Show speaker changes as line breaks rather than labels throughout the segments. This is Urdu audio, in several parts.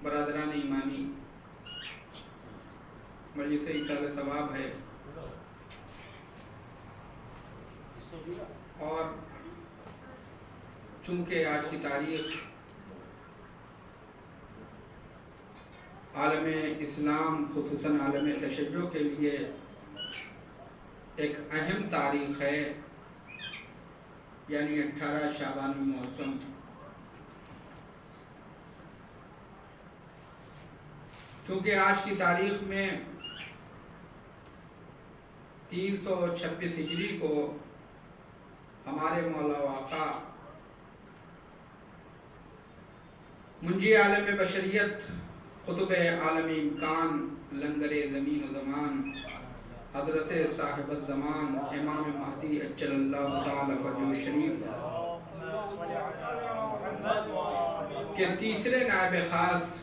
برادران ایمانی، مجلس ایصال ثواب ہے اور چونکہ آج کی تاریخ عالم اسلام خصوصاً عالم تشیع کے لیے ایک اہم تاریخ ہے، یعنی 18 شعبان المعظم، چونکہ آج کی تاریخ میں 326 ہجری کو ہمارے مولا و آقا منجی عالم بشریت، قطب عالم امکان، لنگر زمین و زمان، حضرت صاحب الزمان امام مہدی اجل اللہ تعالی فرجہ شریف کے تیسرے نائب خاص،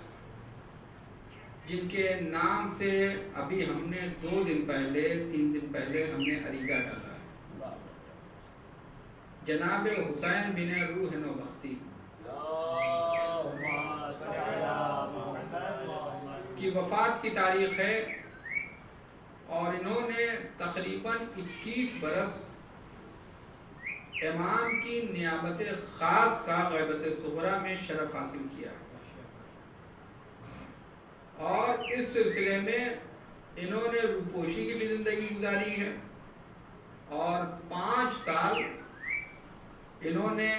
جن کے نام سے ابھی ہم نے 3 دن پہلے ہم نے عریضہ ڈالا ہے، جناب حسین بن روح نوبختی کی وفات کی تاریخ ہے، اور انہوں نے تقریباً 21 برس امام کی نیابت خاص کا غیبت صغریٰ میں شرف حاصل کیا، اور اس سلسلے میں انہوں نے روپوشی کی بھی زندگی گزاری ہے، اور 5 سال انہوں نے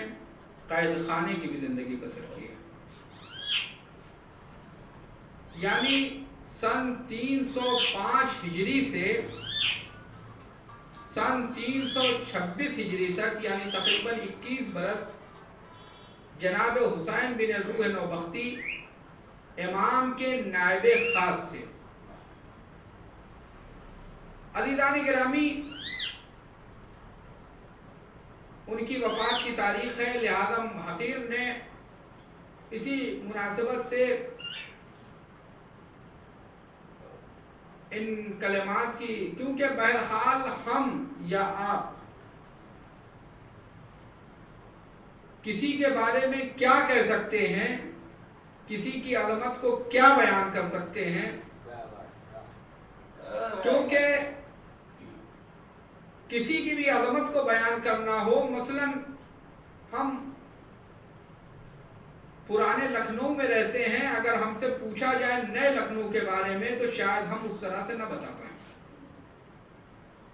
قید خانے کی بھی زندگی بسر کی ہے، یعنی سن 305 ہجری سے سن 326 ہجری تک، یعنی تقریباً 21 برس جناب حسین بن روح نوبختی امام کے نائب خاص تھے۔ عزیزان گرامی، ان کی وفات کی تاریخ ہے، لہذا حقیر نے اسی مناسبت سے ان کلمات کی، کیونکہ بہرحال ہم یا آپ کسی کے بارے میں کیا کہہ سکتے ہیں، کسی کی عظمت کو کیا بیان کر سکتے ہیں، کیونکہ کسی کی بھی عظمت کو بیان کرنا ہو، مثلا ہم پرانے لکھنؤ میں رہتے ہیں، اگر ہم سے پوچھا جائے نئے لکھنؤ کے بارے میں تو شاید ہم اس طرح سے نہ بتا پائیں،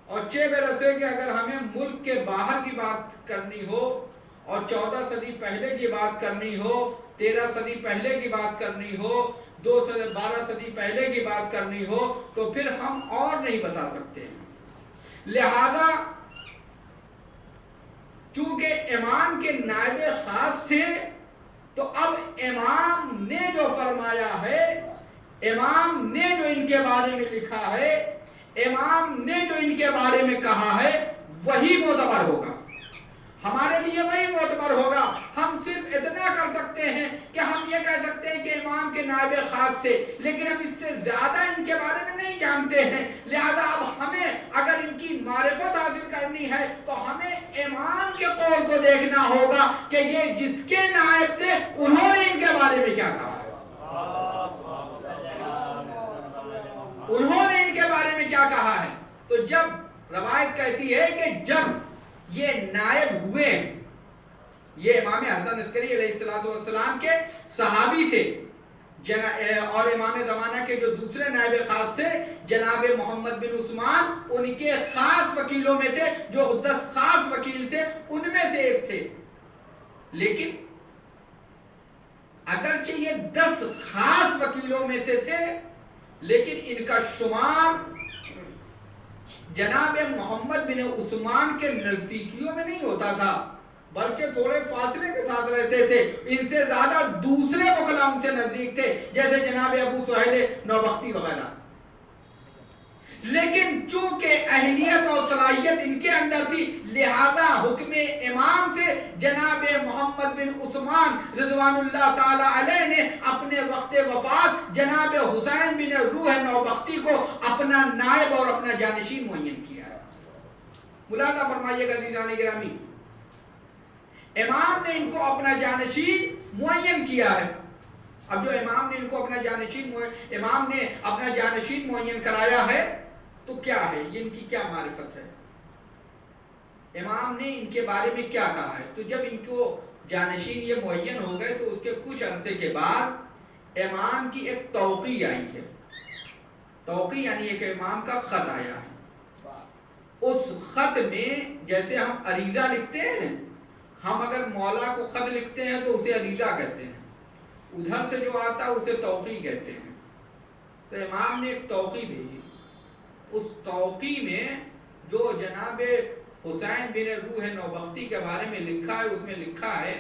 اور چہ برسے کہ اگر ہمیں ملک کے باہر کی بات کرنی ہو اور 14 صدی پہلے کی بات کرنی ہو، 13 صدی پہلے کی بات کرنی ہو، 12 صدی پہلے کی بات کرنی ہو، تو پھر ہم اور نہیں بتا سکتے ہیں۔ لہذا چونکہ امام کے نائب خاص تھے، تو اب امام نے جو فرمایا ہے، امام نے جو ان کے بارے میں لکھا ہے، امام نے جو ان کے بارے میں کہا ہے، وہی معتبر ہوگا، ہمارے لیے وہی معتبر ہوگا۔ ہم صرف اتنا کر سکتے ہیں کہ ہم یہ کہہ سکتے ہیں کہ امام کے نائب خاص تھے، لیکن ہم اس سے زیادہ ان کے بارے میں نہیں جانتے ہیں، لہذا اب ہمیں اگر ان کی معرفت حاصل کرنی ہے تو ہمیں امام کے قول کو دیکھنا ہوگا کہ یہ جس کے نائب تھے انہوں نے ان کے بارے میں کیا کہا ہے، انہوں نے ان کے بارے میں کیا کہا ہے۔ تو جب روایت کہتی ہے کہ جب یہ نائب ہوئے، یہ امام حسن عسکری علیہ السلام کے صحابی تھے، اور امام زمانہ کے جو دوسرے نائب خاص تھے جناب محمد بن عثمان، ان کے خاص وکیلوں میں تھے، جو 10 خاص وکیل تھے ان میں سے ایک تھے، لیکن اگرچہ یہ 10 خاص وکیلوں میں سے تھے، لیکن ان کا شمار جناب محمد بن عثمان کے نزدیکیوں میں نہیں ہوتا تھا، بلکہ تھوڑے فاصلے کے ساتھ رہتے تھے، ان سے زیادہ دوسرے وکلا ان سے نزدیک تھے، جیسے جناب ابو سہیل نوبختی وغیرہ۔ لیکن چونکہ اہلیت اور صلاحیت ان کے اندر تھی، لہذا حکم امام سے جناب محمد بن عثمان رضوان اللہ تعالی علیہ نے اپنے وقت وفات جناب حسین بن روح نوبختی کو اپنا نائب اور اپنا جانشین معین کیا ہے۔ ملاحظہ فرمائیے گا عزیزان گرامی، امام نے ان کو اپنا جانشین معین کیا ہے۔ اب جو امام نے ان کو اپنا جانشین معین کرایا ہے تو کیا ہے، یہ ان کی کیا معرفت ہے، امام نے ان کے بارے میں کیا کہا ہے؟ تو جب ان کو جانشین یہ معین ہو گئے تو اس کے کچھ عرصے کے بعد امام کی ایک توقیع آئی ہے. توقیع یعنی ایک امام کا خط آیا ہے. اس خط میں جیسے ہم عریضہ لکھتے ہیں، ہم اگر مولا کو خط لکھتے ہیں تو اسے عریضہ کہتے ہیں، ادھر سے جو آتا ہے اسے توقیع کہتے ہیں. تو امام نے ایک توقیع بھیجی. اس توقیع میں جو جناب حسین بن روح نوبختی کے بارے میں لکھا ہے، اس میں لکھا ہے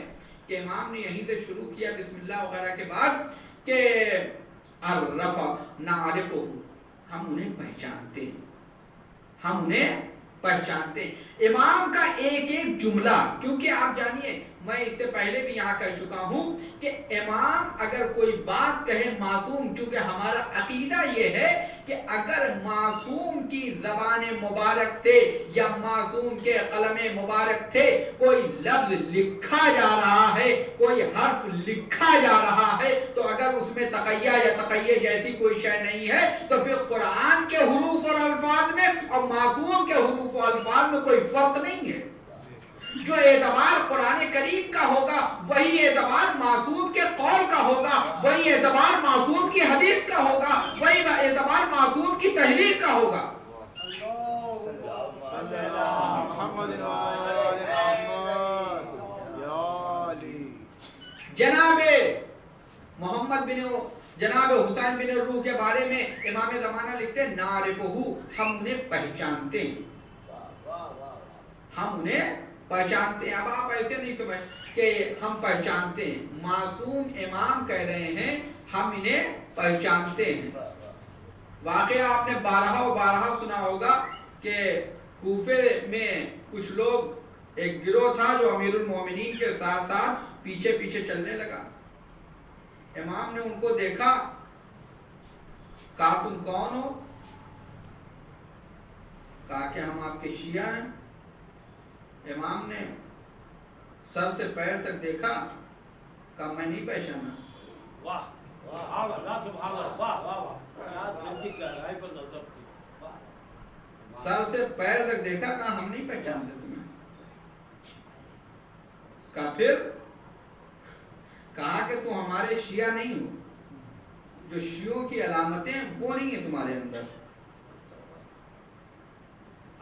کہ امام نے یہیں سے شروع کیا بسم اللہ وغیرہ کے بعد کہ الرفع نعرفہ، ہم انہیں پہچانتے ہیں، ہم انہیں پہچانتے ہیں. امام کا ایک ایک جملہ، کیونکہ آپ جانیے میں اس سے پہلے بھی یہاں کہہ چکا ہوں کہ امام اگر کوئی بات کہے معصوم، چونکہ ہمارا عقیدہ یہ ہے کہ اگر معصوم کی زبان مبارک سے یا معصوم کے قلم مبارک سے کوئی لفظ لکھا جا رہا ہے، کوئی حرف لکھا جا رہا ہے، تو اگر اس میں تقیہ یا تقیہ جیسی کوئی شے نہیں ہے تو پھر قرآن کے حروف اور الفاظ میں اور معصوم کے حروف اور الفاظ میں کوئی فرق نہیں ہے. جو اعتبار قرآن کریم کا ہوگا وہی اعتبار معصوم کے قول کا ہوگا، وہی اعتبار معصوم کی حدیث کا ہوگا، وہی اعتبار معصوم کی تحریر کا ہوگا. جناب حسین بن روح کے بارے میں امام زمانہ لکھتے ہیں نعرفہ، ہم انہیں پہچانتے ہیں، ہم انہیں پہچانتے ہیں. اب آپ ایسے نہیں سمجھ کہ ہم پہچانتے ہیں، معصوم امام کہہ رہے ہیں ہم انہیں پہچانتے ہیں. واقعہ آپ نے بارہا سنا ہوگا کہ کوفے میں کچھ لوگ، ایک گروہ تھا جو امیر المومنین کے ساتھ ساتھ پیچھے پیچھے چلنے لگا. امام نے ان کو دیکھا، کہا تم کون ہو؟ کہا کہ ہم آپ کے شیعہ ہیں. امام نے سر سے پیر تک دیکھا، کہا میں نہیں پہچانا. سر سے پیر تک دیکھا، کہا ہم نہیں پہچانتے تمہیں. کہا پھر؟ کہا کہ تم ہمارے شیعہ نہیں ہو، جو شیعوں کی علامتیں وہ نہیں ہیں تمہارے اندر.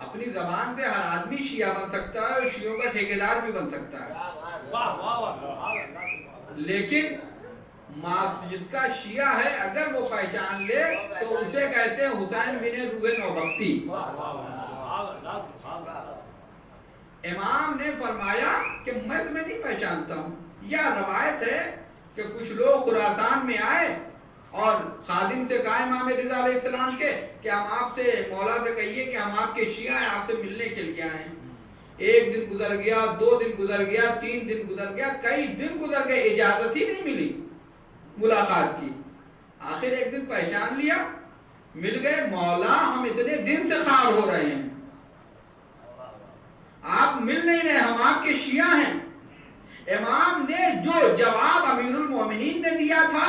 اپنی زبان سے ہر آدمی شیعہ بن سکتا ہے اور شیعوں کا ٹھیکیدار بھی بن سکتا ہے، لیکن جس کا شیعہ ہے اگر وہ پہچان لے تو اسے کہتے ہیں حسین بن روح نوبختی. امام نے فرمایا کہ میں تمہیں نہیں پہچانتا ہوں. یہ روایت ہے کہ کچھ لوگ خراسان میں آئے اور خادم سے کہا امام رضا علیہ السلام کے کہ ہم آپ سے، مولا سے کہیے کہ ہم آپ کے شیعہ ہیں، آپ سے ملنے کے لیے آئے ہیں. ایک دن گزر گیا، 2 دن گزر گیا، 3 دن گزر گیا، کئی دن گزر گئے، اجازت ہی نہیں ملی ملاقات کی. آخر ایک دن پہچان لیا، مل گئے. مولا ہم اتنے دن سے خوار ہو رہے ہیں، آپ مل نہیں رہے، ہم آپ کے شیعہ ہیں. امام نے جو جواب امیر المومنین نے دیا تھا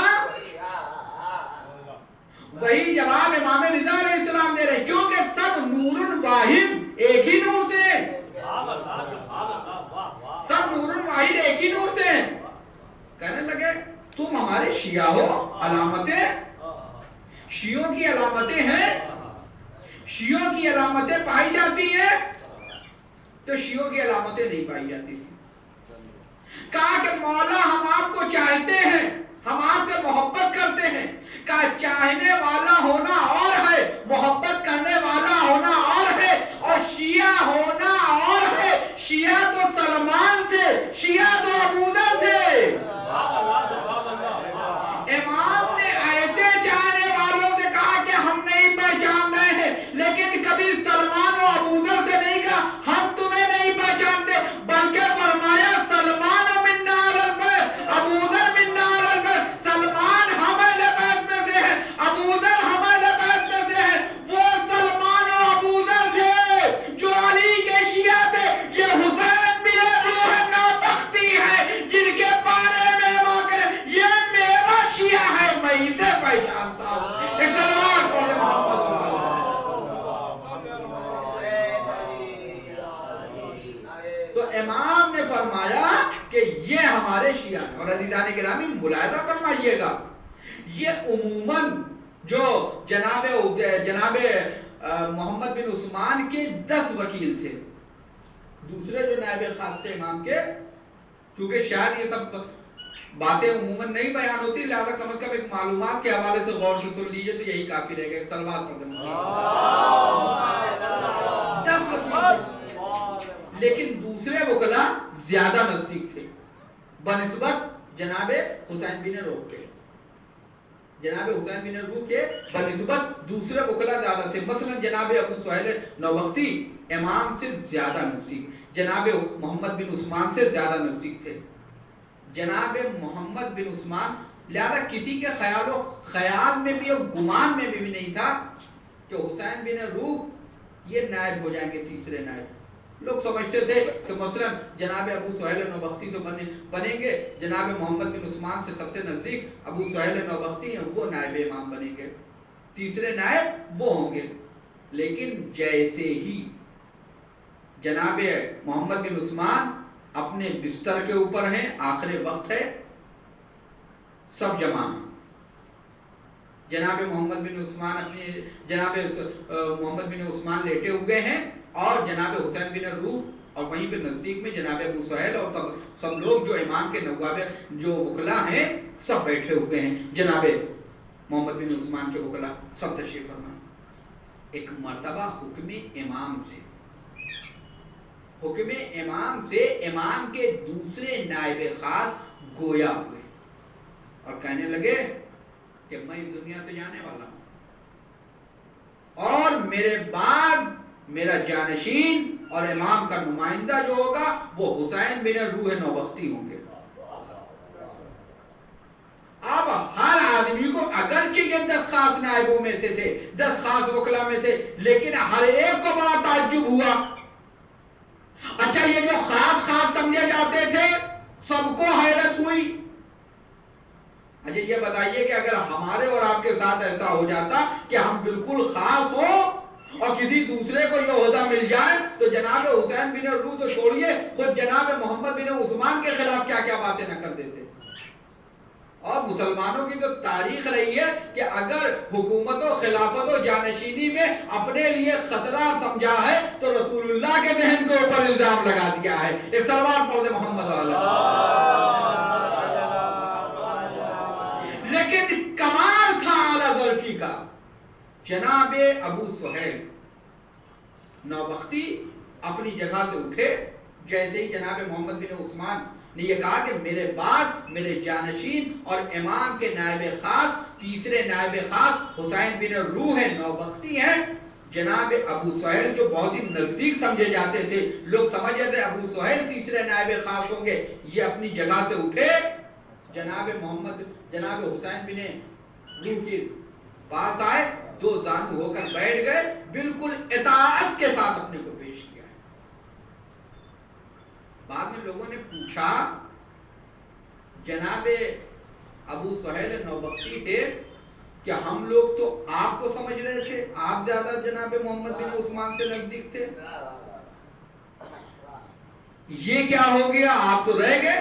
وہی جواب امام رضا علیہ السلام دے رہے، کیونکہ سب نور واحد ایک ہی نور سے، سب نور واحد ایک ہی نور سے. کہنے لگے تم ہمارے شیعہ ہو، علامتیں شیعوں کی علامتیں ہیں، شیعوں کی علامتیں پائی جاتی ہیں، تو شیعوں کی علامتیں نہیں پائی جاتی تھی. کہا کہ مولا ہم آپ کو چاہتے ہیں، ہم آپ سے محبت کرتے ہیں. کہا چاہنے والا ہونا اور ہے، محبت کرنے والا ہونا اور ہے، اور شیعہ ہونا اور ہے. شیعہ تو سلمان تھے، شیعہ تو ابوذر تھے. امام نے ایسے چاہنے والوں سے کہا کہ ہم نہیں پہچان رہے ہیں، لیکن کبھی سلمان و ابوذر سے نہیں کہا ہم تمہیں نہیں پہچانتے، بلکہ فرمایا سلمان منا علی البیت، ابوذر منا علی اور عزیزان گرامی ملاحظہ فرمائیے گا، یہ عموماً جو جناب محمد بن عثمان کے 10 وکیل تھے، دوسرے جو نائب خاص تھے امام کے، کیونکہ شاید یہ سب باتیں عموماً نہیں بیان ہوتی، لہذا کم از کم ایک معلومات کے حوالے سے غور سے سن لیجئے تو یہی کافی رہے گا. ایک صلوات پڑھ دیں. 10 وکیل تھے، لیکن دوسرے وکلا زیادہ نزدیک تھے بنسبت جناب حسین بن روح کے. جناب حسین بن روح کے بنسبت دوسرے وکلا زیادہ تھے. مثلا جناب ابو سہیل نوبختی امام سے زیادہ نزدیک، جناب محمد بن عثمان سے زیادہ نزدیک تھے. جناب محمد بن عثمان لہذا کسی کے خیال میں بھی اور گمان میں بھی نہیں تھا کہ حسین بن روح یہ نائب ہو جائیں گے، تیسرے نائب. لوگ سمجھتے تھے کہ مثلا جناب ابو سہیل نوبختی تو بنیں گے، جناب محمد بن عثمان سے سب سے نزدیک ابو سہیل نوبختی ہیں، وہ نائب امام بنیں گے، تیسرے نائب وہ ہوں گے. لیکن جیسے ہی جناب محمد بن عثمان اپنے بستر کے اوپر ہیں، آخر وقت ہے، سب جمع ہیں. جناب محمد بن عثمان جناب محمد بن عثمان لیٹے ہوئے ہیں اور جناب حسین بن روح اور وہیں پہ نزدیک میں جناب ابو سہیل اور سب لوگ جو امام کے نواب جو وکلا ہیں سب بیٹھے ہوئے ہیں. جناب محمد بن عثمان کے وکلا سب تشریف فرمائیں. ایک مرتبہ حکم امام سے امام کے دوسرے نائب خاص گویا ہوئے اور کہنے لگے کہ میں اس دنیا سے جانے والا ہوں اور میرے بعد میرا جانشین اور امام کا نمائندہ جو ہوگا وہ حسین بن روح نوبختی ہوں گے. اب ہر آدمی کو اگرچہ یہ 10 خاص نائبوں میں سے تھے، 10 خاص وکلا میں تھے، لیکن ہر ایک کو بڑا تعجب ہوا. اچھا یہ جو خاص سمجھے جاتے تھے سب کو حیرت ہوئی. اچھا یہ بتائیے کہ اگر ہمارے اور آپ کے ساتھ ایسا ہو جاتا کہ ہم بالکل خاص ہو اور کسی دوسرے کو یہ عہدہ مل جائے تو جناب حسین بن روح تو چھوڑیے، خود جناب محمد بن عثمان کے خلاف کیا کیا باتیں نہ کر دیتے. اور مسلمانوں کی تو تاریخ رہی ہے کہ اگر حکومت و خلافت و جانشینی میں اپنے لیے خطرہ سمجھا ہے تو رسول اللہ کے ذہن کے اوپر الزام لگا دیا ہے. ایک صلوات پڑھ دے محمد علیہ. لیکن کمال تھا اعلیٰ ظرفی کا. جناب ابو سہیل نوبختی اپنی جگہ سے اٹھے جیسے ہی جناب محمد بن عثمان نے یہ کہا کہ میرے بعد میرے جانشین اور امام کے نائب خاص، تیسرے نائب خاص حسین بن روح نوبختی ہیں. جناب ابو سہیل جو بہت ہی نزدیک سمجھے جاتے تھے، لوگ سمجھتے تھے ابو سہیل تیسرے نائب خاص ہوں گے، یہ اپنی جگہ سے اٹھے، جناب حسین بن روح کے پاس آئے، 2 زانو ہو کر بیٹھ گئے، بالکل اطاعت کے ساتھ اپنے کو پیش کیا. بعد میں لوگوں نے پوچھا جناب ابو سہیل نوبختی تھے کہ ہم لوگ تو آپ کو سمجھ رہے تھے، آپ زیادہ جناب محمد بن عثمان سے نزدیک تھے، یہ کیا ہو گیا؟ آپ تو رہ گئے.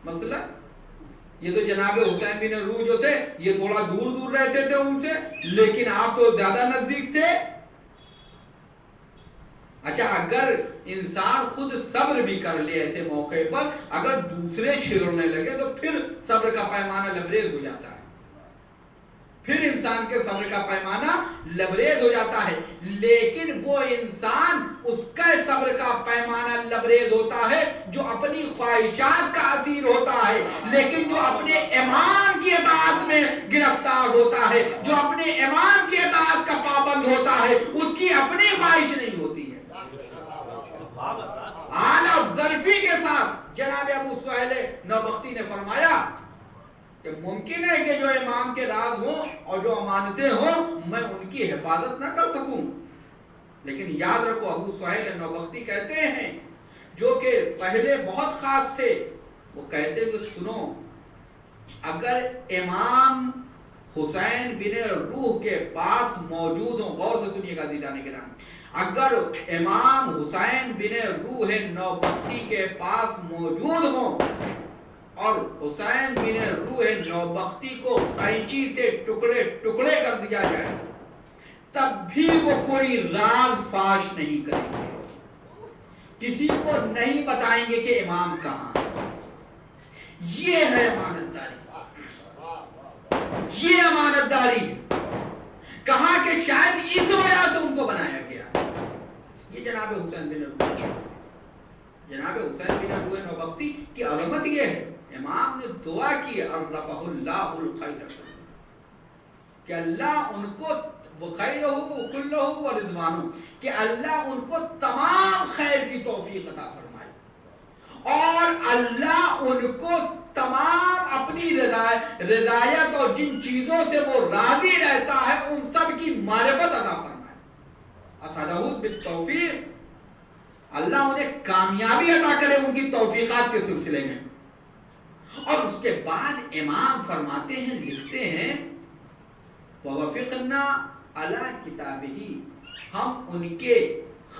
مثلا یہ تو جناب حسین بن روح جو تھے یہ تھوڑا دور دور رہتے تھے ان سے، لیکن آپ تو زیادہ نزدیک تھے. اچھا اگر انسان خود صبر بھی کر لے ایسے موقع پر، اگر دوسرے چھیڑنے لگے تو پھر صبر کا پیمانہ لبریز ہو جاتا ہے، پھر انسان کے صبر کا پیمانہ لبریز ہو جاتا ہے. لیکن وہ انسان اس کا صبر کا پیمانہ لبریز ہوتا ہے جو اپنی خواہشات کا اسیر ہوتا ہے، لیکن جو اپنے امام کی اطاعت میں گرفتار ہوتا ہے، جو اپنے امام کی اطاعت کا پابند ہوتا ہے، اس کی اپنی خواہش نہیں ہوتی ہے. اعلیٰ ظرفی کے ساتھ جناب ابو سہیل نوبختی نے فرمایا کہ ممکن ہے کہ جو امام کے راز ہوں اور جو امانتیں ہوں میں ان کی حفاظت نہ کر سکوں، لیکن یاد رکھو ابو سہیل نوبختی کہتے ہیں جو کہ پہلے بہت خاص تھے، وہ کہتے کہ سنو، اگر امام حسین بن روح کے پاس موجود ہوں، غور سے سنیے گا عزیزان کرام، اگر امام حسین بن روح نوبختی کے پاس موجود ہوں اور حسین بن روح نوبختی کو قینچی سے ٹکڑے ٹکڑے کر دیا جائے تب بھی وہ کوئی راز فاش نہیں کریں گے، کسی کو نہیں بتائیں گے کہ امام کہاں ہے۔ یہ ہے امانت داری، یہ امانت داری ہے۔ کہا کہ شاید اس وجہ سے ان کو بنایا گیا۔ یہ جناب حسین بن روح، جناب حسین بن روح نوبختی کی عظمت یہ ہے، امام نے دعا کی عرفہ اللہ الخیر، کہ اللہ ان کو وخیرہ کلہ ورضوانہ، کہ اللہ ان کو تمام خیر کی توفیق عطا فرمائے، اور اللہ ان کو تمام اپنی رضایت اور جن چیزوں سے وہ راضی رہتا ہے ان سب کی معرفت عطا فرمائے۔ اسعدہ بالتوفیق، اللہ انہیں کامیابی عطا کرے ان کی توفیقات کے سلسلے میں۔ اور اس کے بعد امام فرماتے ہیں، لکھتے ہیں وَوَفِقْنَا عَلَىٰ كِتَابِهِ، ہم ان کے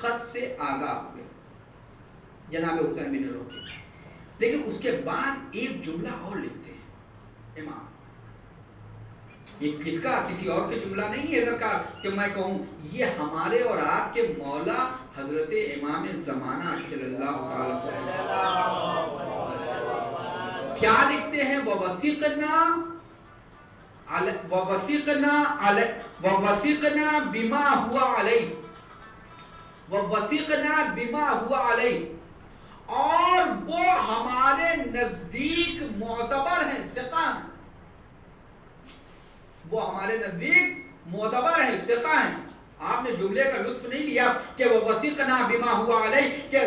خط سے آگاہ ہوئے، جناب حسین بن روح۔ لیکن اس کے بعد ایک جملہ اور لکھتے ہیں امام، یہ کس کا، کسی اور کے جملہ نہیں ہے سرکار کہ میں کہوں، یہ ہمارے اور آپ کے مولا حضرت امام زمانہ صلی اللہ تعالی وسلم کیا لکھتے ہیں؟ وَوَسِقْنَا بِمَا هُوَ عَلَيْهِ، وَوَسِقْنَا بِمَا هُوَ عَلَيْهِ، اور وہ ہمارے نزدیک معتبر ہیں، ثقہ ہیں، وہ ہمارے نزدیک معتبر ہیں، ثقہ ہیں۔ آپ نے جملے کا لطف نہیں لیا کہ وہ وثقنا بما ہوا علیہ، کہ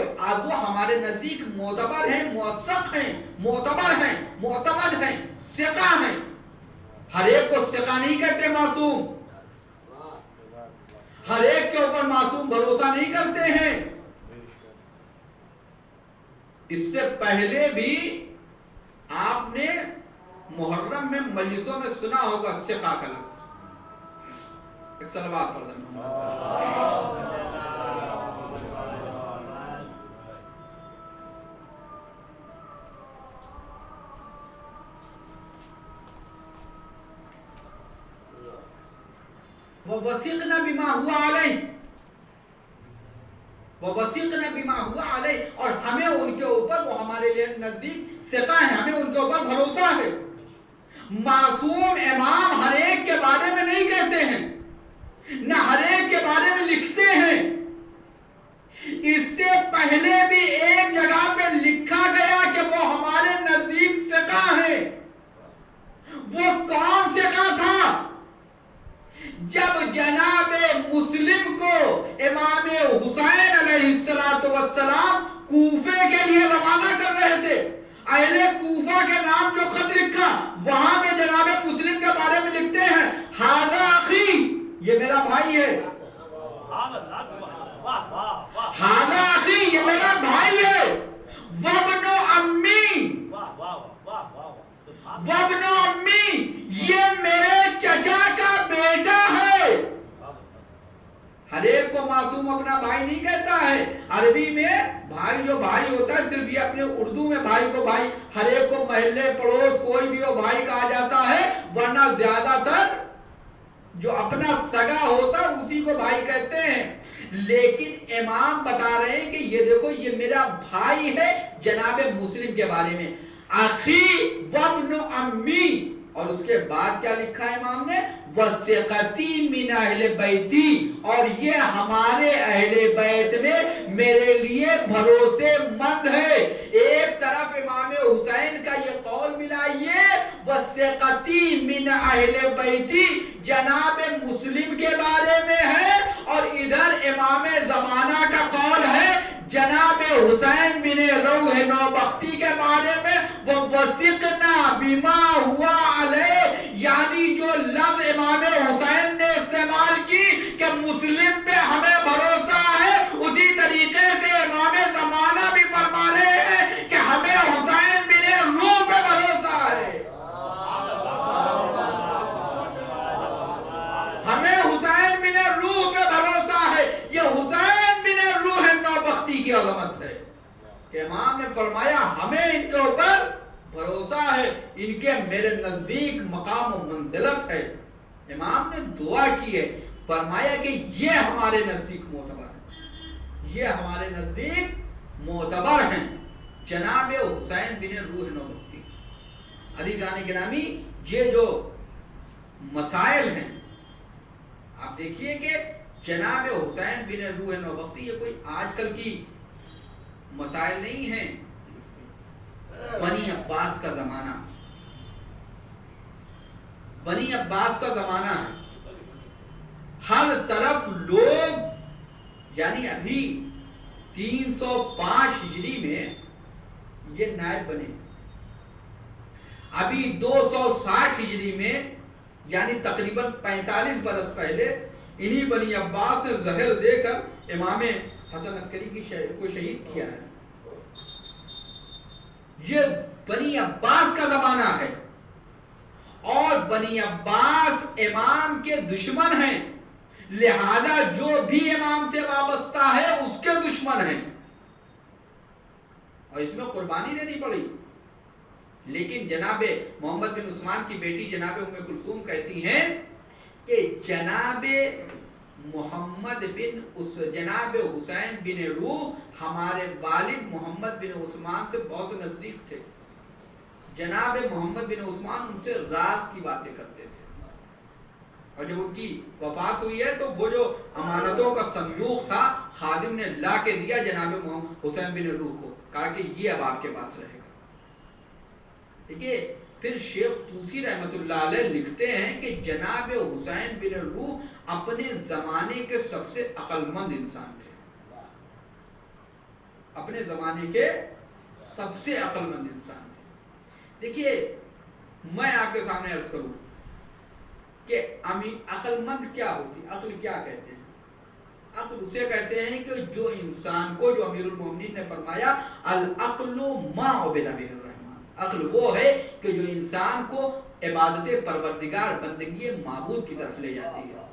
وہ ہمارے نزدیک معتبر ہیں، موثق ہیں، معتبر ہیں، معتمد ہیں، ثقہ ہیں۔ ہر ایک کو ثقہ نہیں کہتے معصوم، ہر ایک کے اوپر معصوم بھروسہ نہیں کرتے ہیں۔ اس سے پہلے بھی آپ نے محرم میں مجلسوں میں سنا ہوگا ثقہ کا لفظ۔ ایک صلوات پڑھ دیں۔ وَوَسِقْنَا بِمَا هُوَ عَلَيْهِ، وَوَسِقْنَا بِمَا هُوَ عَلَيْهِ، اور ہمیں ان کے اوپر، وہ ہمارے لیے نزدیک ثقہ ہیں، ہمیں ان کے اوپر بھروسہ ہے۔ معصوم امام ہر ایک کے بارے میں نہیں کہتے ہیں، نہ ہر ایک کے بارے میں لکھتے ہیں۔ اس سے پہلے بھی ایک جگہ پہ لکھا گیا کہ وہ ہمارے نزدیک ثقہ ہیں۔ وہ کون ثقہ تھا؟ جب جناب مسلم کو امام حسین علیہ السلام کوفے کے لیے روانہ کر رہے تھے، اہل کوفہ کے نام جو خط لکھا، وہاں پہ جناب مسلم کے بارے میں لکھتے ہیں ھذا اخی، یہ میرا بھائی ہے، ھذا اخی، یہ میرا بھائی ہے، وابن امی، وابن امی، یہ میرے چچا کا بیٹا ہے۔ ہر ایک کو معصوم اپنا بھائی نہیں کہتا ہے۔ عربی میں بھائی جو بھائی ہوتا ہے صرف یہ اپنے اردو میں بھائی کو بھائی، ہر ایک کو محلے پڑوس کوئی بھی ہو بھائی کہا جاتا ہے، ورنہ زیادہ تر جو اپنا سگا ہوتا ہے اسی کو بھائی کہتے ہیں۔ لیکن امام بتا رہے ہیں کہ یہ دیکھو یہ میرا بھائی ہے، جناب مسلم کے بارے میں اخی وابن امی، اور اس کے بعد کیا لکھا ہے امام نے؟ وثقتی من اہل بیتی، اور یہ ہمارے اہل بیت میں میرے لیے بھروسے مند ہے۔ ایک طرف امام حسین کا یہ قول ملا، یہ وثقتی من اہل بیتی جناب مسلم کے بارے میں ہے، اور ادھر امام زمانہ کا قول ہے جناب حسین بن روح نوبختی کے بارے میں وَوَسِقْنَا بِمَا هُوَ عَلَيْهِ، یعنی جو لفظ امام حسین نے استعمال کی کہ مسلم پہ ہمیں بھروسہ ہے، اسی طریقے سے امام زمانہ بھی فرما رہے ہیں کہ ہمیں حسین بن روح پہ بھروسہ ہے، ہمیں حسین بن روح پہ بھروسہ ہے۔ یہ حسین بن روح نوبختی کی عظمت ہے کہ امام نے فرمایا ہمیں ان کے اوپر بھروسہ ہے، ان کے میرے نزدیک مقام و منزلت ہے۔ امام نے دعا کی ہے، فرمایا کہ یہ ہمارے نزدیک معتبر ہے، یہ ہمارے نزدیک معتبر ہیں، جناب حسین بن روح نوبختی۔ علی جان گرامی، یہ جو مسائل ہیں آپ دیکھیے کہ جناب حسین بن روح نوبختی یہ کوئی آج کل کی مسائل نہیں ہیں۔ بنی عباس کا زمانہ، بنی عباس کا زمانہ ہے، ہر طرف لوگ، یعنی ابھی 305 ہجری میں یہ نائب بنے، ابھی 260 ہجری میں یعنی تقریباً 45 برس پہلے انہی بنی عباس نے زہر دے کر امام حسن عسکری کو شہید کیا ہے۔ یہ بنی عباس کا زمانہ ہے، اور بنی عباس امام کے دشمن ہیں، لہذا جو بھی امام سے وابستہ ہے اس کے دشمن ہیں، اور اس میں قربانی دینی پڑی۔ لیکن جناب محمد بن عثمان کی بیٹی جناب ام کلثوم کہتی ہیں کہ جناب جناب حسین بن روح ہمارے والد محمد بن عثمان سے بہت نزدیک تھے، جناب محمد بن عثمان ان سے راز کی باتیں کرتے تھے، اور جب ان کی وفات ہوئی ہے تو وہ جو امانتوں کا صندوق تھا خادم نے لا کے دیا جناب محمد حسین بن روح کو، کہا کہ یہ اب آپ کے پاس رہے گا۔ دیکھیے پھر شیخ طوسی رحمت اللہ علیہ لکھتے ہیں کہ جناب حسین بن روح اپنے زمانے کے سب سے عقل مند انسان تھے، اپنے زمانے کے سب سے عقل مند انسان تھے۔ دیکھیے میں آپ کے سامنے عرض کروں کہ عقل مند کیا ہوتی، عقل کیا کہتے ہیں؟ عقل اسے کہتے ہیں کہ جو انسان کو، جو امیر المومنین نے فرمایا العقل ما عبد بہ الرحمن، عقل وہ ہے کہ جو انسان کو عبادت پروردگار بندگی معبود کی طرف لے جاتی ہے۔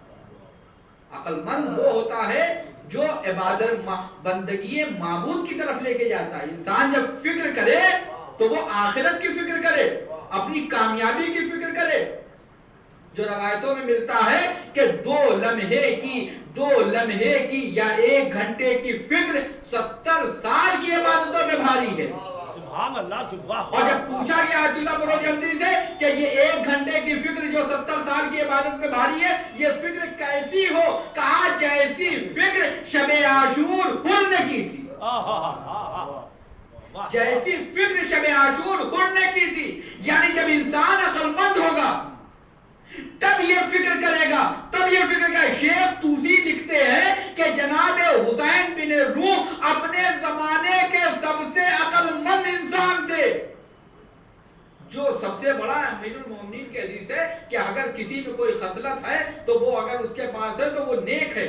عقل مند وہ ہوتا ہے جو عبادت بندگی معبود کی طرف لے کے جاتا ہے۔ انسان جب فکر کرے تو وہ آخرت کی فکر کرے، اپنی کامیابی کی فکر کرے۔ جو روایتوں میں ملتا ہے کہ 2 لمحے کی یا 1 گھنٹے کی فکر 70 سال کی عبادتوں میں بھاری ہے۔
سبحان اللہ، سبحان اللہ۔
اور جب پوچھا گیا آیت اللہ پڑھو جلدی سے کہ یہ 1 گھنٹے کی فکر جو 70 سال کی عبادت میں بھاری ہے، یہ فکر کیسی ہو؟ کہا جیسی فکر شب عاشور حر نے کی تھی، جیسی فکر شب عاشور حر نے کی تھی۔ یعنی جب انسان عقل مند ہوگا تب یہ فکر کرے گا، تب یہ فکر کرے گا۔ شیخ طوسی لکھتے ہیں کہ جناب حسین بن روح اپنے زمانے کے سب سے عقل مند انسان تھے۔ جو سب سے بڑا امیر المومنین کی حدیث ہے کہ اگر کسی میں کوئی خصلت ہے تو وہ اگر اس کے پاس ہے تو وہ نیک ہے،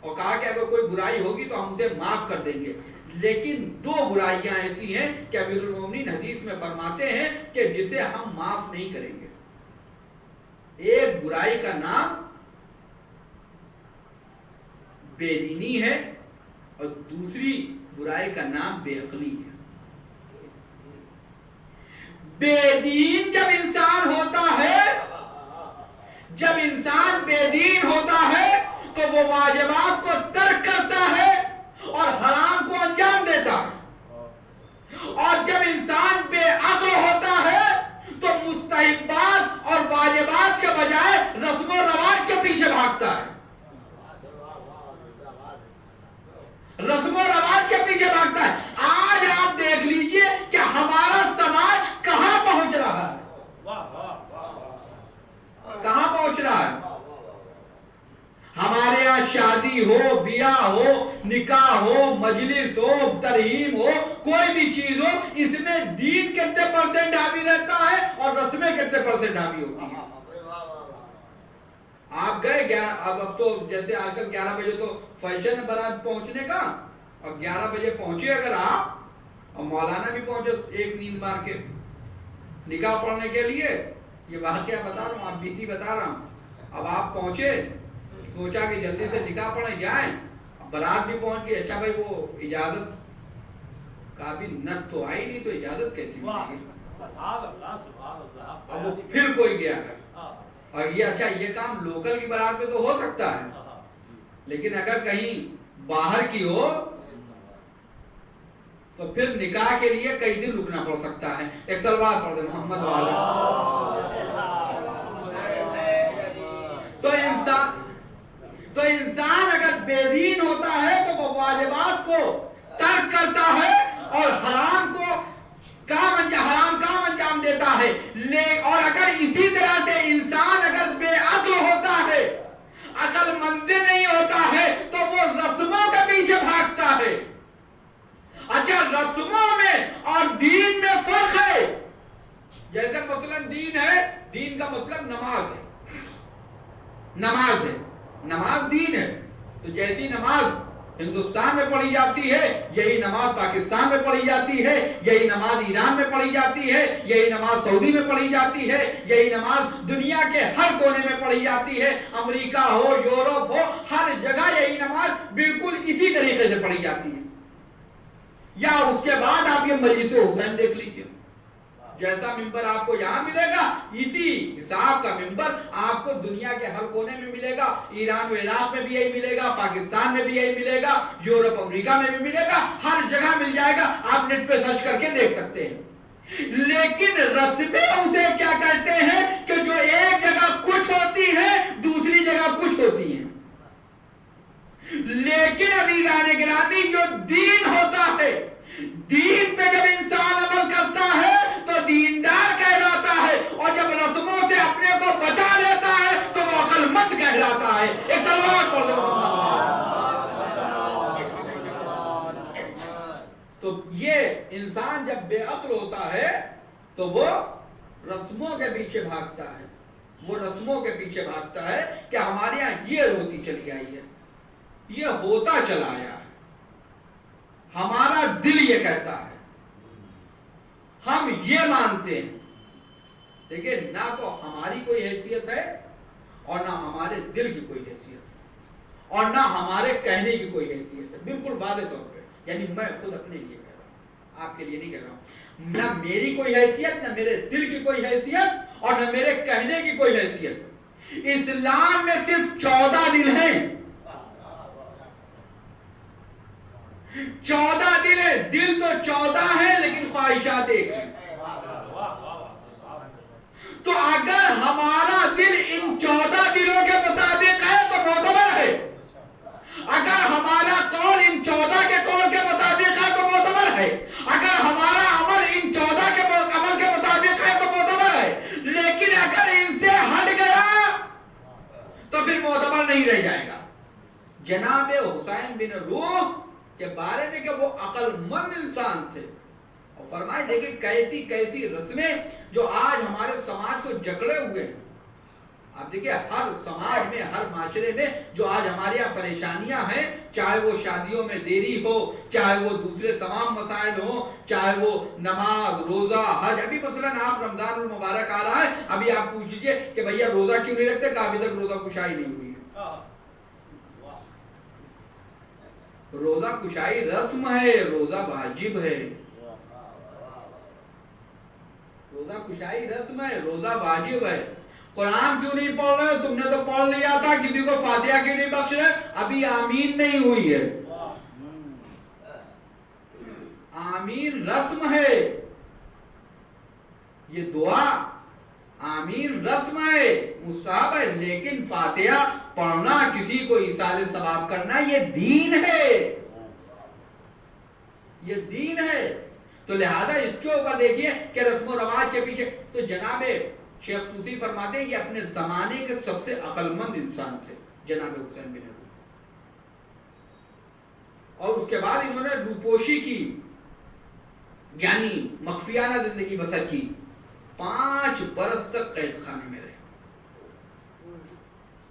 اور کہا کہ اگر کوئی برائی ہوگی تو ہم اسے معاف کر دیں گے۔ لیکن 2 برائیاں ایسی ہیں کہ امیر المومنین حدیث میں فرماتے ہیں کہ جسے ہم معاف نہیں کریں گے۔ ایک برائی کا نام بے دینی ہے، اور دوسری برائی کا نام بے عقلی ہے۔ بے دین جب انسان ہوتا ہے، جب انسان بے دین ہوتا ہے تو وہ واجبات کو ترک کرتا ہے اور حرام کو انجام دیتا ہے، اور جب انسان بے عقل ہوتا ہے تو مستحبات اور واجبات کے بجائے رسم و رواج کے پیچھے بھاگتا ہے، رسم و رواج کے پیچھے بھاگتا ہے۔ آج آپ دیکھ لیجئے کہ ہمارا سماج کہاں پہنچ رہا ہے، کہاں پہنچ رہا ہے۔ ہمارے یہاں شادی ہو، بیاہ ہو، نکاح ہو، مجلس ہو، ترہیم ہو، کوئی بھی چیز ہو، اس میں دین کتنے پرسنٹ حاوی رہتا ہے اور رسمیں کتنے پرسنٹ حاوی ہوتی ہیں۔ آپ گئے اب تو جیسے آج کل 11 بجے تو فیشن ہے بارات پہنچنے کا، اور 11 بجے پہنچے اگر آپ، اور مولانا بھی پہنچے ایک نیند مار کے نکاح پڑھنے کے لیے، یہ واقعہ بتا رہا ہوں، آپ بیتی بتا رہا ہوں۔ اب آپ پہنچے، سوچا کہ جلدی سے نکاح پڑھنے جائیں، برات بھی پہنچ گئی، اچھا بھائی وہ اجازت کا بھی نت تو آئی نہیں، تو اجازت کیسی ملے گی؟
سبحان اللہ سبحان اللہ.
اب وہ پھر کوئی گیا گھر
ہاں
اور یہ اچھا یہ کام لوکل کی بارات میں تو ہو سکتا ہے،
ہاں.
لیکن اگر کہیں باہر کی ہو تو پھر نکاح کے لیے کئی دن رکنا پڑ سکتا ہے. ایک سلوات پڑھ دے محمد والے. تو انسان اگر بے دین ہوتا ہے تو وہ واجبات کو ترک کرتا ہے اور حرام کام انجام دیتا ہے. اور اگر اسی طرح سے انسان اگر بے عقل ہوتا ہے، عقل مند نہیں ہوتا ہے، تو وہ رسموں کے پیچھے بھاگتا ہے. اچھا رسموں میں اور دین میں فرق ہے. جیسے مثلا دین ہے، دین کا مطلب نماز ہے. نماز دین ہے. تو جیسی نماز ہندوستان میں پڑھی جاتی ہے یہی نماز پاکستان میں پڑھی جاتی ہے، یہی نماز ایران میں پڑھی جاتی ہے، یہی نماز سعودی میں پڑھی جاتی ہے، یہی نماز دنیا کے ہر کونے میں پڑھی جاتی ہے. امریکہ ہو، یورپ ہو، ہر جگہ یہی نماز بالکل اسی طریقے سے پڑھی جاتی ہے. یا اس کے بعد آپ یہ مجلس حسین دیکھ لیجئے، جیسا ممبر آپ کو یہاں ملے گا اسی حساب کا ممبر آپ کو دنیا کے ہر کونے میں ملے گا. ایران و عراق میں بھی یہی ملے گا، پاکستان میں بھی یہی ملے گا، یورپ امریکہ میں بھی ملے گا، ہر جگہ مل جائے گا. آپ نیٹ پہ سرچ کر کے دیکھ سکتے ہیں. لیکن رسمیں اسے کیا کہتے ہیں کہ جو ایک جگہ کچھ ہوتی ہے دوسری جگہ کچھ ہوتی ہیں. لیکن عزیزان گرامی جو دین ہوتا ہے، دین پہ جب انسان عمل کرتا ہے تو دیندار کہلاتا ہے، اور جب رسموں سے اپنے کو بچا لیتا ہے تو وہ عقل مند کہلاتا ہے. ایک سلوات پڑھ دو تو یہ انسان جب بے عقل ہوتا ہے تو وہ رسموں کے پیچھے بھاگتا ہے. وہ رسموں کے پیچھے بھاگتا ہے کہ ہمارے یہاں یہ ہوتی چلی آئی ہے، یہ ہوتا چلا آیا ہے، ہمارا دل یہ کہتا ہے، ہم یہ مانتے ہیں. دیکھیں نہ تو ہماری کوئی حیثیت ہے اور نہ ہمارے دل کی کوئی حیثیت ہے اور نہ ہمارے کہنے کی کوئی حیثیت ہے. بالکل واضح طور پہ، یعنی میں خود اپنے لیے کہہ رہا ہوں، آپ کے لیے نہیں کہہ رہا ہوں. نہ میری کوئی حیثیت، نہ میرے دل کی کوئی حیثیت اور نہ میرے کہنے کی کوئی حیثیت. اسلام میں صرف 14 دل ہیں. 14 دل ہیں. دل تو 14 ہیں لیکن خواہشات ایک ہیں. تو اگر ہمارا دل ان 14 دلوں کے مطابق ہے تو معتبر ہے. اگر ہمارا قول ان 14 کے قول کے مطابق ہے تو معتبر ہے. اگر ہمارا عمل ان 14 کے عمل کے مطابق ہے تو معتبر ہے. لیکن اگر ان سے ہٹ گیا تو پھر معتبر نہیں رہ جائے گا. جناب حسین بن روح کے بارے میں کہ وہ عقل مند انسان تھے، اور فرمائے دیکھیں کیسی کیسی رسمیں جو آج ہمارے سماج کو جکڑے ہوئے ہیں. آپ دیکھیں ہر سماج میں، ہر معاشرے میں جو آج ہمارے یہاں پریشانیاں ہیں، چاہے وہ شادیوں میں دیری ہو، چاہے وہ دوسرے تمام مسائل ہوں، چاہے وہ نماز، روزہ، حج. ابھی مثلا آپ رمضان المبارک آ رہا ہے، ابھی آپ پوچھ لیجئے کہ بھیا روزہ کیوں نہیں رکھتے، کہ ابھی تک روزہ کشائی نہیں ہوئی ہے. روزہ کشائی رسم ہے، روزہ واجب ہے. روزہ کشائی رسم ہے، روزہ واجب ہے. قرآن کیوں نہیں پڑھ رہے؟ تم نے تو پڑھ لیا تھا. کسی کو فاتحہ کیوں نہیں بخش رہے؟ ابھی آمین نہیں ہوئی ہے. آمین رسم ہے، یہ دعا آمین رسم ہے، مستحب ہے. لیکن فاتحہ پڑھنا، کسی کو ایصال ثواب کرنا، یہ دین ہے، یہ دین ہے. تو لہذا اس کے اوپر دیکھیے کہ رسم و رواج کے پیچھے. تو جناب شیخ طوسی فرماتے ہیں کہ اپنے زمانے کے سب سے عقل مند انسان تھے جناب حسین بن روح. اور اس کے بعد انہوں نے روپوشی کی، یعنی مخفیانہ زندگی بسر کی. 5 برس تک قید خانے میں رہے.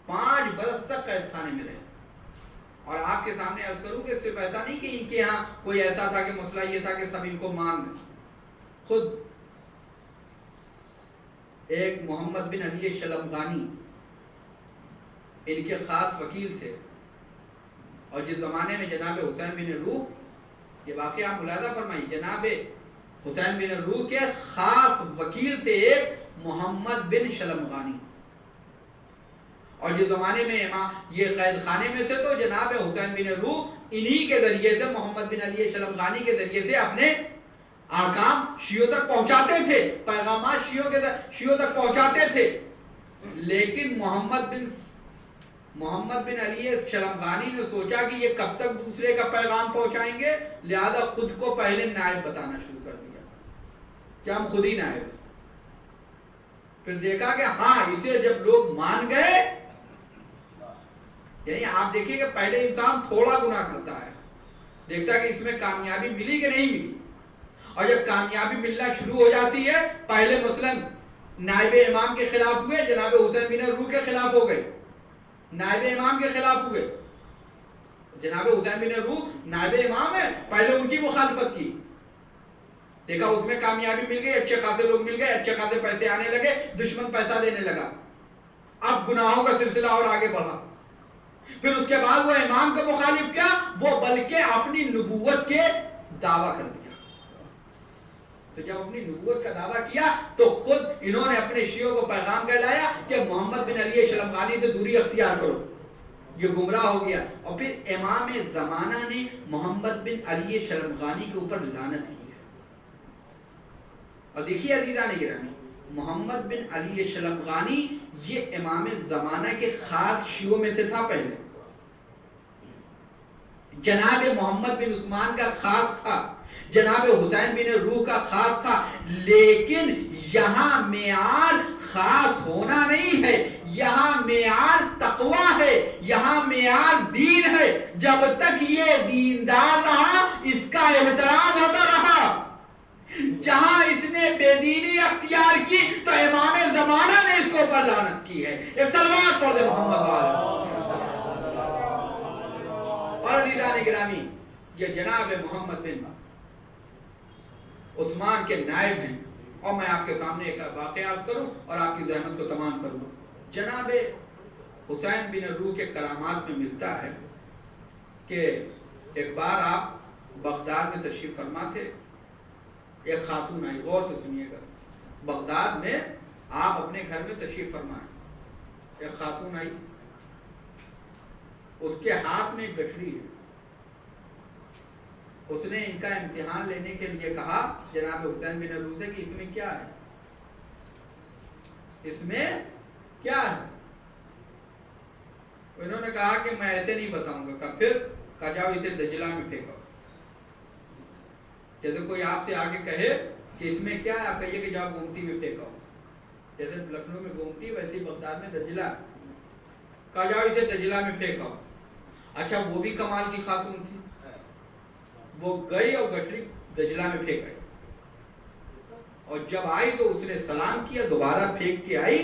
5 برس تک قید خانے میں رہے. اور آپ کے سامنے عرض کروں کہ صرف ایسا نہیں کہ ان کے ہاں کوئی ایسا تھا کہ مسئلہ یہ تھا کہ سب ان کو مان لیں. خود ایک محمد بن علی شلمغانی ان کے خاص وکیل تھے، اور جس زمانے میں جناب حسین بن روح، یہ واقعہ آپ ملاحظہ فرمائیے، جناب حسین بن روح کے خاص وکیل تھے ایک محمد بن شلمغانی، اور جو زمانے میں یہ قید خانے میں تھے تو جناب حسین بن روح انہی کے ذریعے سے، محمد بن علی شلمغانی کے ذریعے سے اپنے احکام شیعوں تک پہنچاتے تھے، پیغامات شیعوں تک پہنچاتے تھے۔ لیکن محمد بن علی شلمغانی نے سوچا کہ یہ کب تک دوسرے کا پیغام پہنچائیں گے، لہذا خود کو پہلے نائب بتانا شروع کر دیا کہ ہم خود ہی نائب ہیں۔ پھر دیکھا کہ ہاں اسے جب لوگ مان گئے، یعنی آپ دیکھیے کہ پہلے انسان تھوڑا گناہ کرتا ہے، دیکھتا ہے کہ اس میں کامیابی ملی کہ نہیں ملی، اور جب کامیابی ملنا شروع ہو جاتی ہے، پہلے مثلاً نائب امام کے خلاف ہوئے، جناب حسین بن روح کے خلاف ہو گئے، نائب امام کے خلاف ہوئے، جناب حسین بن روح نائب امام ہے، پہلے ان کی مخالفت کی، دیکھا اس میں کامیابی مل گئی، اچھے خاصے لوگ مل گئے، اچھے خاصے پیسے آنے لگے، دشمن پیسہ دینے لگا، اب گناہوں کا سلسلہ اور آگے بڑھا۔ پھر اس کے بعد وہ امام کا مخالف کیا، وہ بلکہ اپنی نبوت کے دعویٰ کر دیا۔ تو جب اپنی نبوت کا دعویٰ کیا تو خود انہوں نے اپنے شیعوں کو پیغام کہلایا کہ محمد بن علی شلمغانی سے دوری اختیار کرو، یہ گمراہ ہو گیا۔ اور پھر امام زمانہ نے محمد بن علی شلمغانی کے اوپر لعنت کی ہے۔ اور دیکھیے عزیزان گرامی، محمد بن علی شلمغانی یہ امام زمانہ کے خاص شیعوں میں سے تھا، پہلے جناب محمد بن عثمان کا خاص تھا، جناب حسین بن روح کا خاص تھا، لیکن یہاں معیار خاص ہونا نہیں ہے، یہاں معیار تقوی ہے، یہاں معیار دین ہے۔ جب تک یہ دیندار رہا اس کا احترام ہوتا رہا، جہاں اس نے بے دینی اختیار کی تو امام زمانہ نے اس کو پر لعنت کی ہے۔ ایک صلوات پڑھ دے محمد والے۔ اور عزیزان گرامی، یہ جناب محمد بن عثمان کے نائب ہیں، اور میں آپ کے سامنے ایک واقعہ عرض کروں اور آپ کی زحمت کو تمام کروں۔ جناب حسین بن روح کے کرامات میں ملتا ہے کہ ایک بار آپ بغداد میں تشریف فرما تھے، ایک خاتون آئی، غور سے سنیے گا، بغداد میں آپ اپنے گھر میں تشریف فرمائیں، ایک خاتون آئی، اس کے ہاتھ میں ایک گٹھڑی ہے، اس نے ان کا امتحان لینے کے لیے کہا جناب حسین بن روح سے کہ اس میں کیا ہے، اس میں کیا ہے؟ انہوں نے کہا کہ میں ایسے نہیں بتاؤں گا، پھر کہا جاؤ اسے دجلہ میں پھینکو۔ جیسے کوئی آپ سے آگے کہے کہ اس میں کیا ہے، آپ کہیے کہ جاؤ گومتی میں پھینکو، جیسے لکھنؤ میں گومتی ویسے بغداد میں دجلہ، کہا جاؤ اسے دجلہ میں پھینکو۔ اچھا وہ بھی کمال کی خاتون تھی، وہ گئی اور گٹھڑی دجلہ میں پھینک گئی، اور جب آئی تو اس نے سلام کیا، دوبارہ پھینک کے آئی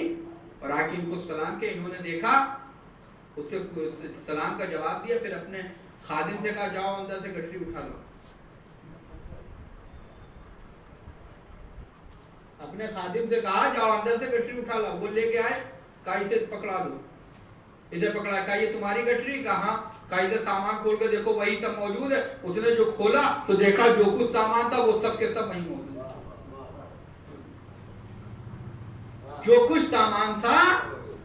اور آ کے ان کو سلام کیا، انہوں نے دیکھا، اس سے سلام کا جواب دیا، پھر اپنے خادم سے کہا جاؤ اندر سے گٹھڑی اٹھا لو، اپنے خادم سے کہا جاؤ اندر سے گٹھڑی اٹھا لو، وہ لے کے آئے، کہا اسے پکڑا دو، اسے پکڑا، کہا یہ تمہاری گٹھڑی، کہا کہا ادھر سامان کھول کے دیکھو وہی سب موجود ہے، اس نے جو کھولا تو دیکھا جو کچھ سامان تھا وہ سب کے سب وہیں موجود، جو کچھ سامان تھا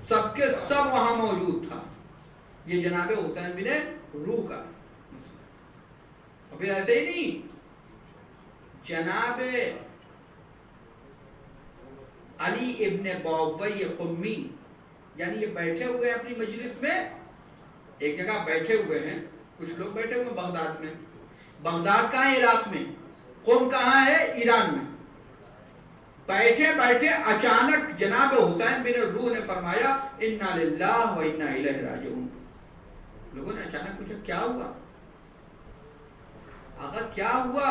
سب کے سب وہاں موجود تھا۔ یہ جناب حسین بن روح کا۔ اور پھر ایسے ہی نہیں، جناب علی ابن باوی قمی، یعنی یہ بیٹھے ہوئے اپنی مجلس میں، ایک جگہ بیٹھے ہوئے ہیں، کچھ لوگ بیٹھے ہوئے بغداد میں، بغداد کہاں ہے؟ عراق میں، قم کہاں ہے؟ ایران میں۔ بیٹھے بیٹھے اچانک جناب حسین بن روح نے فرمایا انا للہ و انا الیہ راجعون۔ لوگوں نے اچانک پوچھا کیا ہوا آقا، کیا ہوا؟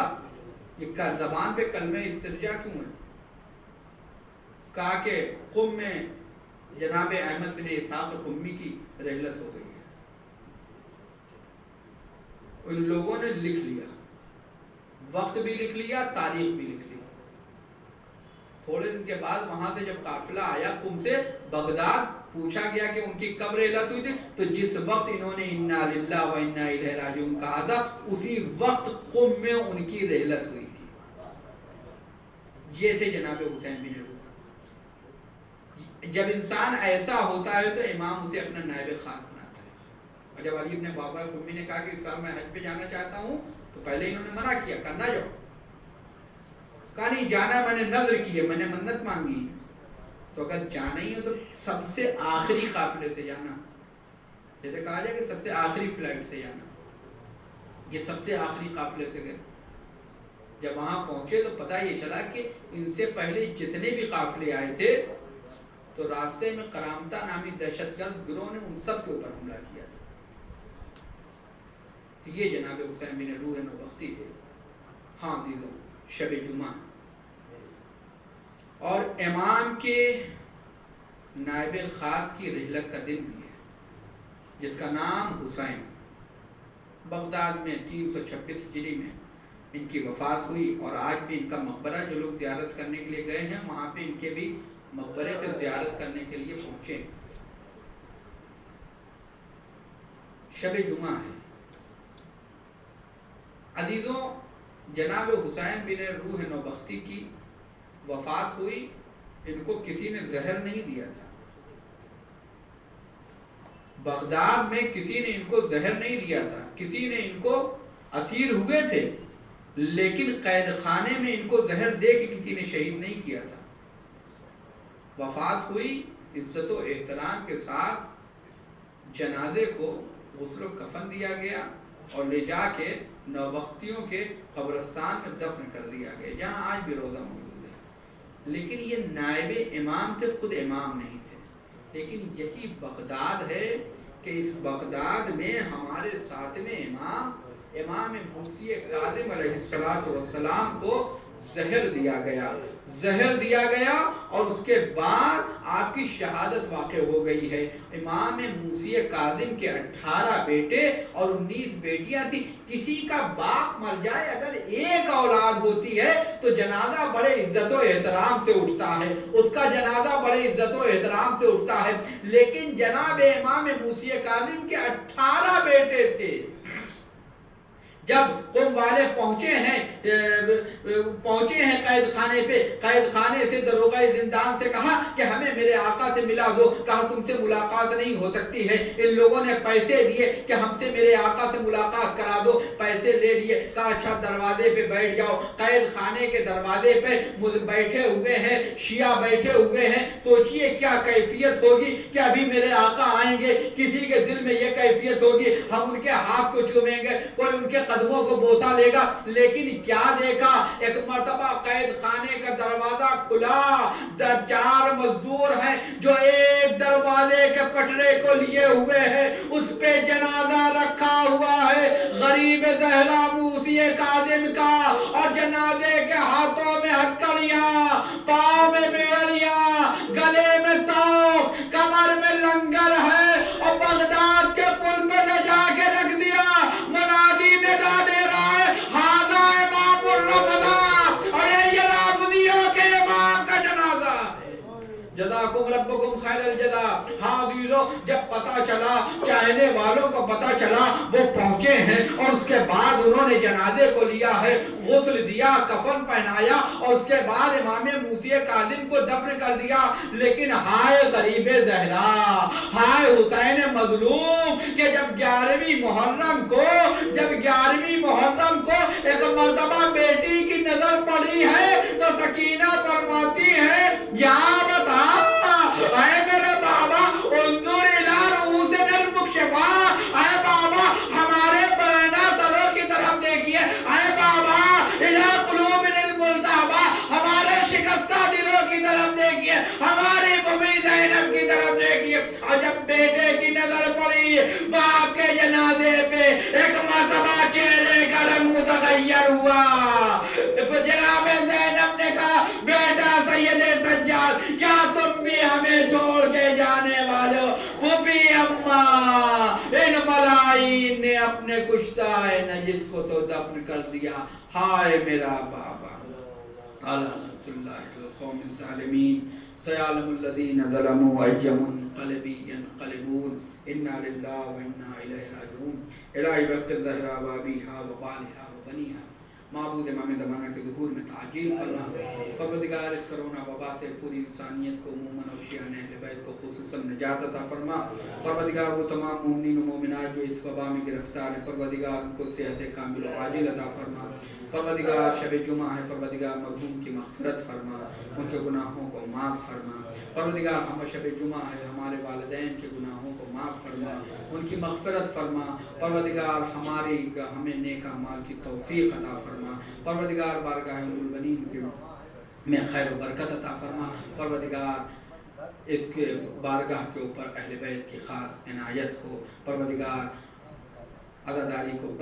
یہ زبان پہ کلمہ استرجاع کیوں ہے؟ کہا کہ قم میں جناب احمد بن اسحاق قمی کی رحلت ہو گئی ہے۔ ان لوگوں نے لکھ لیا، وقت بھی لکھ لیا، تاریخ بھی لکھ لی۔ تھوڑے دن کے بعد وہاں سے جب قافلہ آیا قم سے بغداد، پوچھا گیا کہ ان کی کب رحلت ہوئی تھی، تو جس وقت انہوں نے انا للہ و انا الیہ راجعون کہا تھا، اسی وقت قم میں ان کی رحلت ہوئی تھی۔ یہ تھے جناب حسین بن روح۔ جب انسان ایسا ہوتا ہے تو امام اسے اپنا نائب خاص بناتا ہے۔ اور جب علی ابن بابا قمی نے کہا کہ صاحب میں حج پہ جانا چاہتا ہوں تو پہلے انہوں نے منع کیا، کرنا جاؤ، کہا نہیں جانا، میں نے نظر کی ہے، میں نے منت مانگی ہے، تو اگر جانا ہی ہے تو سب سے آخری قافلے سے جانا، جیسے کہا جائے کہ سب سے آخری فلائٹ سے جانا۔ یہ سب سے آخری قافلے سے گئے۔ جب وہاں پہنچے تو پتہ یہ چلا کہ ان سے پہلے جتنے بھی قافلے آئے تھے تو راستے میں کرامتا نامی دہشت گرد گروہ نے ان سب کے اوپر حملہ کیا تھا۔ تو یہ جناب حسین بن روح نوبختی تھے۔ ہاں عزیزوں، شب جمعہ اور امام کے نائب خاص کی رحلت کا دن بھی ہے، جس کا نام حسین۔ بغداد میں 326 ہجری میں ان کی وفات ہوئی، اور آج بھی ان کا مقبرہ جو لوگ زیارت کرنے کے لیے گئے ہیں وہاں پہ ان کے بھی مقبرے سے زیارت کرنے کے لیے پہنچے۔ شب جمعہ ہے عزیزوں، جناب حسین بن روح نوبختی کی وفات ہوئی، ان کو کسی نے زہر نہیں دیا تھا، بغداد میں کسی نے ان کو زہر نہیں دیا تھا، کسی نے ان کو اسیر ہوئے تھے لیکن قید خانے میں ان کو زہر دے کے کسی نے شہید نہیں کیا تھا۔ وفات ہوئی، عزت و احترام کے ساتھ جنازے کو غسل و کفن دیا گیا اور لے جا کے نوبختیوں کے قبرستان میں دفن کر دیا گیا، جہاں آج بھی روزہ موجود ہے۔ لیکن یہ نائب امام تھے، خود امام نہیں تھے۔ لیکن یہی بغداد ہے کہ اس بغداد میں ہمارے ساتویں امام موسی کاظم علیہ السلام کو زہر دیا گیا اور اس کے بعد آپ کی شہادت واقع ہو گئی ہے۔ امام موسی کاظم کے 18 بیٹے اور 19 بیٹیاں تھیں۔ کسی کا باپ مر جائے اگر ایک اولاد ہوتی ہے تو جنازہ بڑے عزت و احترام سے اٹھتا ہے، اس کا جنازہ بڑے عزت و احترام سے اٹھتا ہے۔ لیکن جناب امام موسی کاظم کے 18 بیٹے تھے۔ جب قوم والے پہنچے ہیں قید خانے پہ، قید خانے سے دروغہ زندان سے کہا کہ ہمیں میرے آقا سے ملا دو، کہا تم سے ملاقات نہیں ہو سکتی ہے۔ ان لوگوں نے پیسے دیے کہ ہم سے میرے آقا سے ملاقات کرا دو، پیسے لے لیے، کہا اچھا دروازے پہ بیٹھ جاؤ۔ قید خانے کے دروازے پہ بیٹھے ہوئے ہیں، شیعہ بیٹھے ہوئے ہیں۔ سوچئے کیا کیفیت ہوگی کہ ابھی میرے آقا آئیں گے، کسی کے دل میں یہ کیفیت ہوگی ہم ان کے ہاتھ کو چومیں گے، کوئی ان کے قدموں کو بوسہ لے گا۔ لیکن کیا دیکھا، ایک مرتبہ قید خانے کا دروازہ کھلا، 4 مزدور ہیں جو ایک دروازے کے پٹرے کو لیے ہوئے ہیں، اس پہ جنازہ رکھا ہوا ہے غریب زہرا موسی کاظم کا، اور جنازے کے ہاتھوں میں ہتھکڑیاں، پاؤں میں بیڑیاں، گلے میں توق، کمر میں لنگر ہے، اور بغداد کے پل پہ لے جا کے رکھ دیا۔ منادی ندا دے رہا ہے ہاذا امام الرفضہ، اور یہ رافضیوں کے امام کا جنازہ ہے۔ جزاکم ربکم خیر الجزا۔ ہاں دیرو، جب پتہ چلا، چاہنے والوں کو پتہ چلا، وہ پہنچے ہیں اور اس کے بعد انہوں نے جنازے کو لیا ہے، غسل دیا، کفن پہنایا، اور اس کے بعد امام موسی کاظم کو دفن کر دیا۔ لیکن ہائے غریب زہرا، ہائے حسین مظلوم، کہ جب 11ویں محرم کو ایک مرتبہ بیٹی کی نظر پڑی ہے تو سکینہ فرماتی ہے یا بتا اے میرے بابا انظر الی رؤوسنا المکشفہ، اے بابا ہمارے برہنہ سروں کی طرف دیکھیے، اے بابا الی قلوبنا الملتہبہ، ہمارے شکستہ دلوں کی طرف دیکھیے، ہماری بمی زینب کی طرف دیکھیے۔ اور جب بیٹے کی نظر پڑی باپ کے جنازے پہ، ایک مرتبہ چہرے کا رنگ متغیر ہوا۔ جناب زینب نے کہا بیٹا سید سجاد، کیا تم بھی ہمیں چھوڑ کے جانے والے ہو؟ پھوپھی اماں، ان ملائین نے اپنے کشتہ نجس کو تو دفن کر دیا، ہائے میرا بابا۔ لعنت اللہ القوم الظالمین، سیعلم الذین ظلموا ای منقلب ینقلبون، انا للہ و انا الیہ راجعون۔ الہی بخت الزہرا و ابیہا و بالہا و بنیہا معبود امام زمانہ کے ظہور میں تعجیل فرما. پروردگار اس کرونا وبا سے پوری انسانیت کو عموماً اور شیعہ اہل بیت کو خصوصاً نجات عطا فرما. پروردگار وہ تمام مومنین و مومنات جو اس وبا میں گرفتار ہیں پروردگار ان کو صحت کامل و عاجل عطا فرما. پروردگار شب جمعہ ہے پروردگار مرحوم کی مغفرت فرما, ان کے گناہوں کو معاف فرما. پروردگار ہم شب جمعہ ہے ہمارے والدین کے گناہوں کو معاف فرما, ان کی مغفرت فرما. پروردگار ہمیں نیک اعمال کی توفیق عطا فرما. پروردگار بارگاہ البنین میں خیر و برکت عطا فرما. پروردگار اس کے بارگاہ کے اوپر اہل بیت کی خاص عنایت ہو. پروردگار عزاداری کو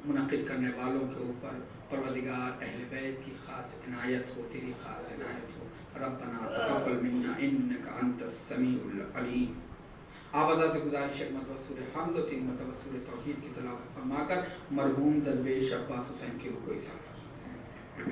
منعقد کرنے والوں کے اوپر پروردگار اہل بیت کی خاص عنایت ہو, تیری خاص عنایت ہو. ربنا تقبل منا انک انت السمیع العلیم. آبادہ سے گزارش ہے مرتبہ سورہ حمد و 3 مرتبہ سورہ توحید کی تلاوت فرما کر مرحوم درویش عباس حسین کی رکوع ساتھ